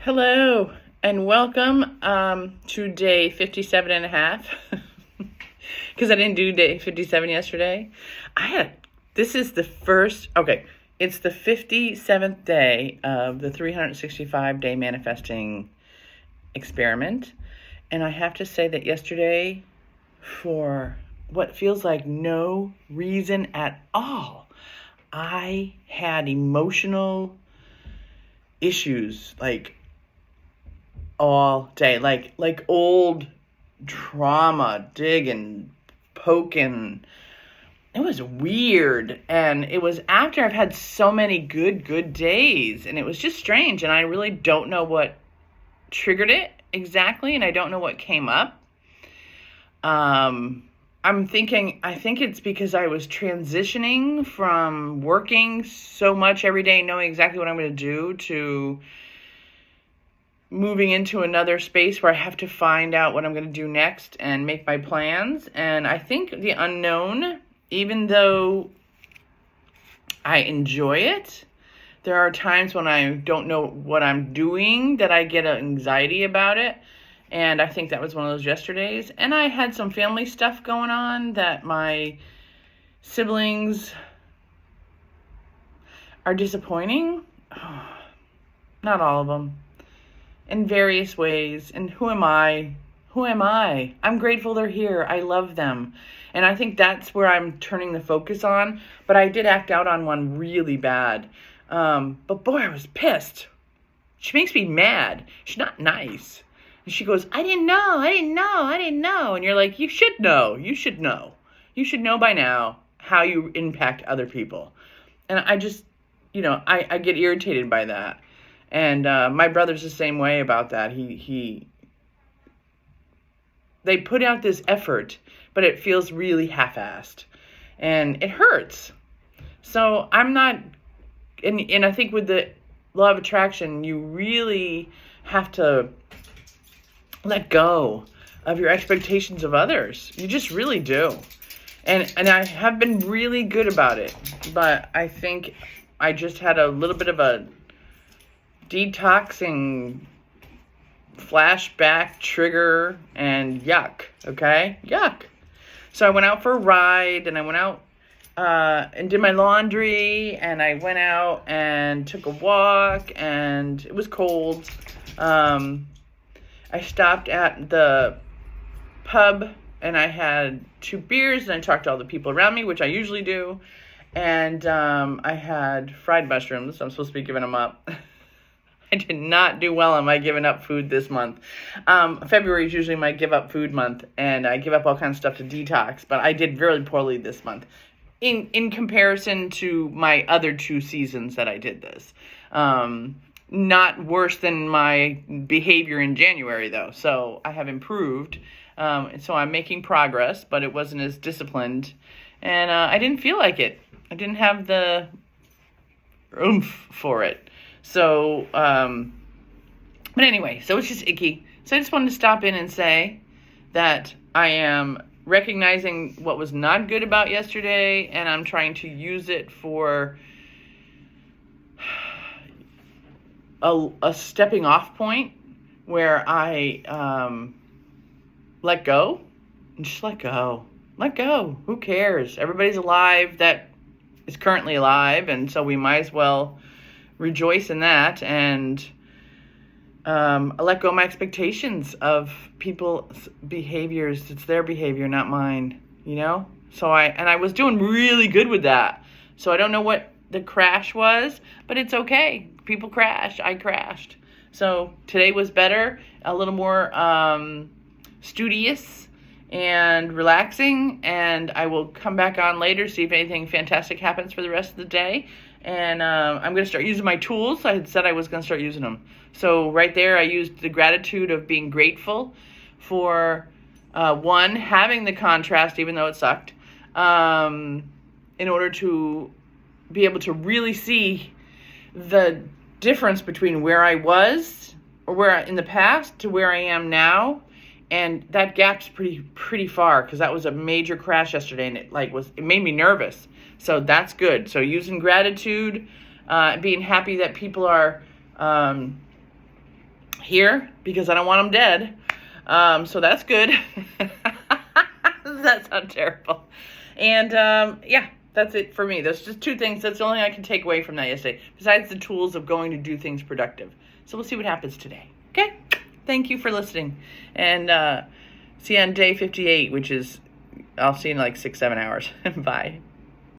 Hello and welcome to day 57 and a half because I didn't do day 57 yesterday. This is the first, it's the 57th day of the 365-day manifesting experiment. And I have to say that yesterday, for what feels like no reason at all, I had emotional issues all day, like old trauma, digging, poking. It was weird, and it was after I've had so many good days, and it was just strange, and I really don't know what triggered it exactly, and I don't know what came up. I think it's because I was transitioning from working so much every day, knowing exactly what I'm going to do, to moving into another space where I have to find out what I'm going to do next and make my plans. And I think the unknown, even though I enjoy it, there are times when I don't know what I'm doing that I get anxiety about it. And I think that was one of those yesterdays. And I had some family stuff going on that my siblings are disappointing. Not all of them. In various ways. And who am I? I'm grateful they're here. I love them. And I think that's where I'm turning the focus on. But I did act out on one really bad. But boy, I was pissed. She makes me mad. She's not nice. And she goes, I didn't know. And you're like, you should know. You should know by now how you impact other people. And I just, I get irritated by that. And my brother's the same way about that. They put out this effort, but it feels really half-assed. And it hurts. So I'm not, and I think with the law of attraction, you really have to let go of your expectations of others. You just really do. And I have been really good about it. But I think I just had a little bit of a detoxing flashback trigger and yuck. So I went out for a ride, and I went out and did my laundry, and I went out and took a walk, and it was cold. I stopped at the pub, and I had 2 beers, and I talked to all the people around me, which I usually do. And I had fried mushrooms. I'm supposed to be giving them up. I did not do well on my giving up food this month. February is usually my give up food month, and I give up all kinds of stuff to detox, but I did very poorly this month in comparison to my other 2 seasons that I did this. Not worse than my behavior in January, though. So I have improved. So I'm making progress, but it wasn't as disciplined. And I didn't feel like it. I didn't have the oomph for it. So, but anyway, so it's just icky. So I just wanted to stop in and say that I am recognizing what was not good about yesterday, and I'm trying to use it for a stepping off point where I let go. And just let go. Let go. Who cares? Everybody's alive that is currently alive, and so we might as well rejoice in that. And I let go of my expectations of people's behaviors. It's their behavior, not mine, So I was doing really good with that. So I don't know what the crash was, but it's okay. People crash. I crashed. So today was better, a little more studious and relaxing, and I will come back on later, see if anything fantastic happens for the rest of the day. And I'm going to start using my tools. I had said I was going to start using them. So right there, I used the gratitude of being grateful for, one, having the contrast, even though it sucked, in order to be able to really see the difference between where I was or in the past to where I am now. And that gap's pretty far, because that was a major crash yesterday, and it made me nervous. So that's good. So using gratitude, being happy that people are here because I don't want them dead. So that's good. Does that sound terrible? And yeah, that's it for me. There's just 2 things. That's the only thing I can take away from that yesterday, besides the tools of going to do things productive. So we'll see what happens today. Okay? Thank you for listening. And see you on day 58, which is, I'll see you in like 6-7 hours. Bye.